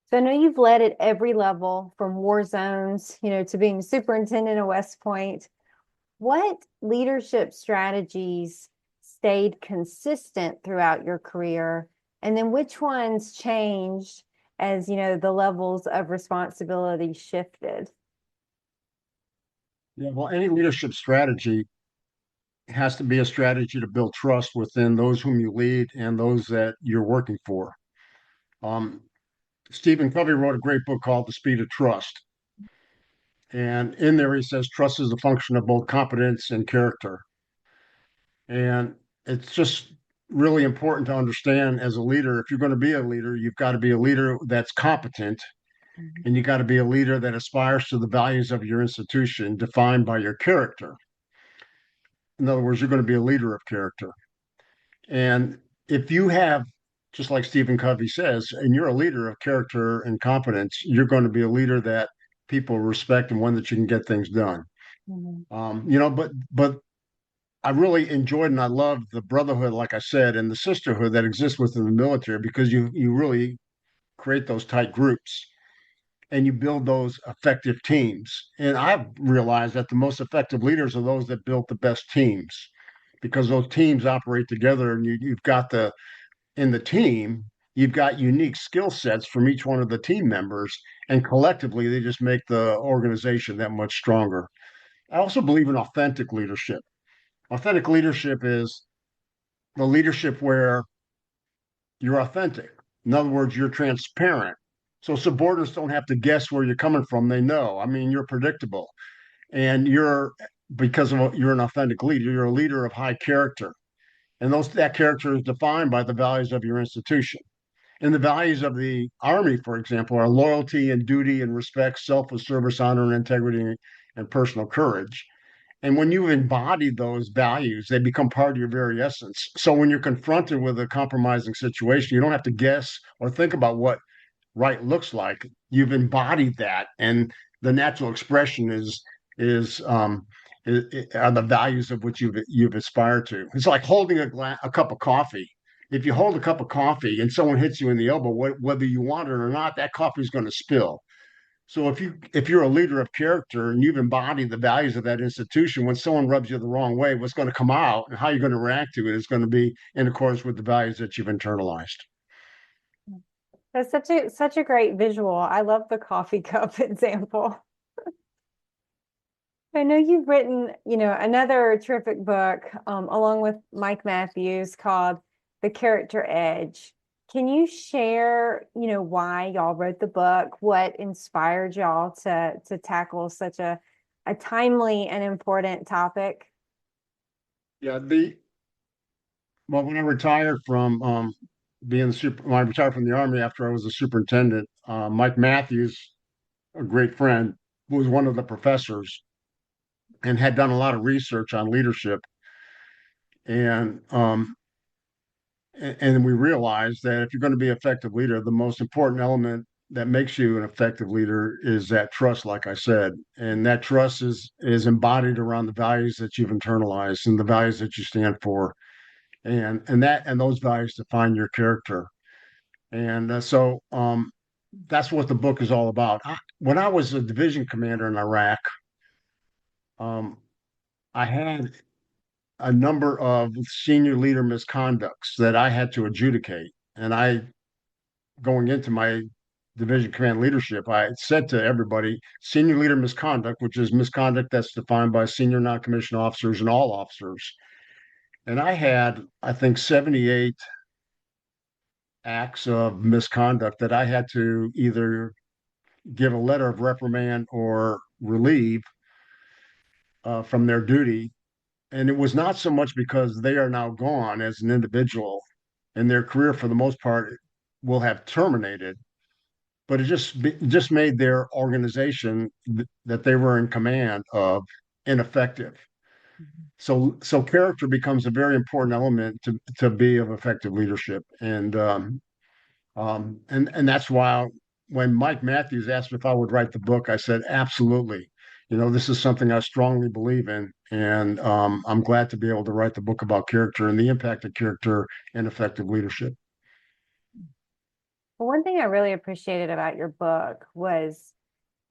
So I know you've led at every level from war zones, to being superintendent at West Point. What leadership strategies stayed consistent throughout your career? And then which ones changed as, the levels of responsibility shifted? Yeah, well, any leadership strategy has to be a strategy to build trust within those whom you lead and those that you're working for. Um, Stephen Covey wrote a great book called The Speed of Trust. And in there, he says trust is a function of both competence and character. And it's just really important to understand as a leader, if you're going to be a leader, you've got to be a leader that's competent, and you got to be a leader that aspires to the values of your institution defined by your character. In other words, you're going to be a leader of character. And if you have, just like Stephen Covey says, and you're a leader of character and competence, you're going to be a leader that people respect and one that you can get things done. Mhm. But I really enjoyed and I loved the brotherhood, like I said, and the sisterhood that exists within the military because you really create those tight groups and you build those effective teams. And I've realized that the most effective leaders are those that built the best teams because those teams operate together and you've got in the team, you've got unique skill sets from each one of the team members, and collectively they just make the organization that much stronger. I also believe in authentic leadership. Authentic leadership is the leadership where you're authentic. In other words, you're transparent. So subordinates don't have to guess where you're coming from. They know. I mean, you're predictable. And because of you're an authentic leader, you're a leader of high character. And that character is defined by the values of your institution. And the values of the Army, for example, are loyalty and duty and respect, selfless service, honor and integrity, and personal courage. And when you embody those values, they become part of your very essence. So when you're confronted with a compromising situation, you don't have to guess or think about what right looks like. You've embodied that, and the natural expression is are the values of which you've aspired to. It's like holding a cup of coffee. If you hold a cup of coffee and someone hits you in the elbow, whether you want it or not, that coffee is going to spill. So if you're a leader of character and you've embodied the values of that institution, when someone rubs you the wrong way, what's going to come out and how you're going to react to it is going to be in accordance with the values that you've internalized. That's such a great visual. I love the coffee cup example. I know you've written, another terrific book, along with Mike Matthews called The Character Edge. Can you share, why y'all wrote the book? What inspired y'all to tackle such a timely and important topic? Yeah, when I retired from when I retired from the Army after I was a superintendent, Mike Matthews, a great friend, was one of the professors and had done a lot of research on leadership. And and we realized that if you're going to be an effective leader, the most important element that makes you an effective leader is that trust, like I said, and that trust is embodied around the values that you've internalized and the values that you stand for, and those values define your character. And that's what the book is all about. When I was a division commander in Iraq, um, I had a number of senior leader misconducts that I had to adjudicate. And going into my division command leadership, I said to everybody, senior leader misconduct, which is misconduct that's defined by senior non-commissioned officers and all officers. And I had, I think, 78 acts of misconduct that I had to either give a letter of reprimand or relieve from their duty. And it was not so much because they are now gone as an individual and their career, for the most part, will have terminated, but it just made their organization that they were in command of ineffective. So character becomes a very important element to be of effective leadership, and that's why when Mike Matthews asked me if I would write the book, I said absolutely. This is something I strongly believe in, and I'm glad to be able to write the book about character and the impact of character and effective leadership. Well, one thing I really appreciated about your book was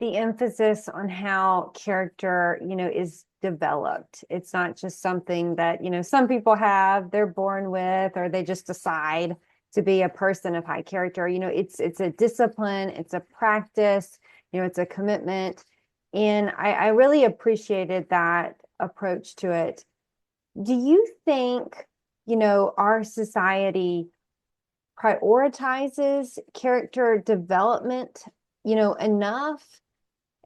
the emphasis on how character, is developed. It's not just something that, some people have, they're born with, or they just decide to be a person of high character. It's a discipline, it's a practice, it's a commitment. And I really appreciated that approach to it. Do you think, our society prioritizes character development, enough?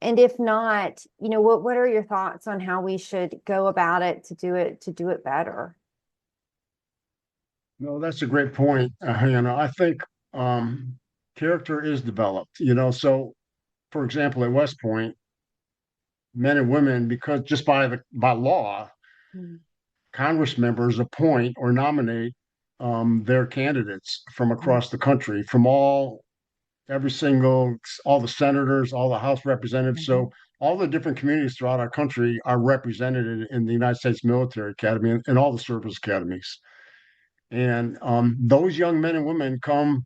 And if not, what are your thoughts on how we should go about it to do it better? No, that's a great point, Hannah. I think um, character is developed. So for example, at West Point, men and women, because just by law, Mm. Congress members appoint or nominate their candidates from Mm. across the country, from all the senators, all the House representatives. Mhm. So all the different communities throughout our country are represented in the United States Military Academy and all the service academies. And those young men and women come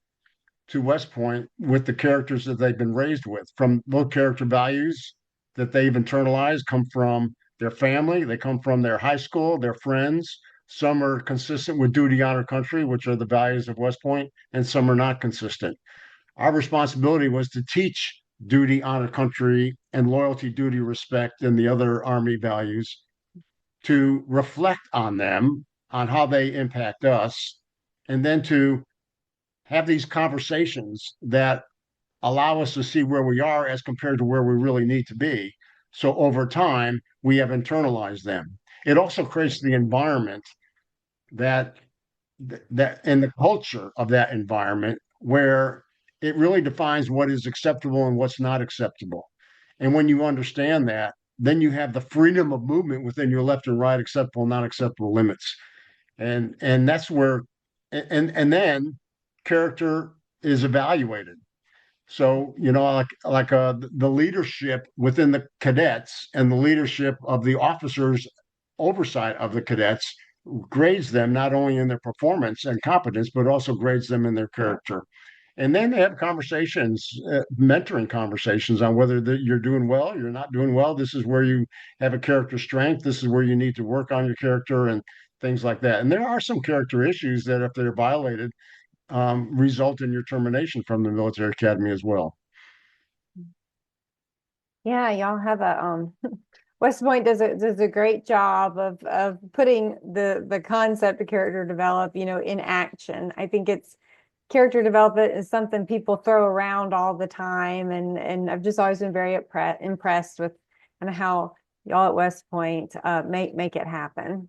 to West Point with the characters that they've been raised with, from those character values that they've internalized, come from their family, they come from their high school, their friends. Some are consistent with duty, honor, country, which are the values of West Point, and some are not consistent. Our responsibility was to teach duty, honor, country, and loyalty, duty, respect, and the other Army values, to reflect on them, on how they impact us, and then to have these conversations that allow us to see where we are as compared to where we really need to be. So over time, we have internalized them. It also creates the environment that and the culture of that environment where it really defines what is acceptable and what's not acceptable. And when you understand that, then you have the freedom of movement within your left and right acceptable and not acceptable limits. And that's where and then character is evaluated. So, the leadership within the cadets and the leadership of the officers oversight of the cadets grades them not only in their performance and competence, but also grades them in their character. And then they have conversations, mentoring conversations on whether you're doing well, you're not doing well. This is where you have a character strength. This is where you need to work on your character and things like that. And there are some character issues that, if they're violated, result in your termination from the military academy as well. Yeah, y'all have a West Point does a great job of putting the concept of character develop, in action. I think it's character development is something people throw around all the time, and I've just always been very impressed with kind of how y'all at West Point make it happen.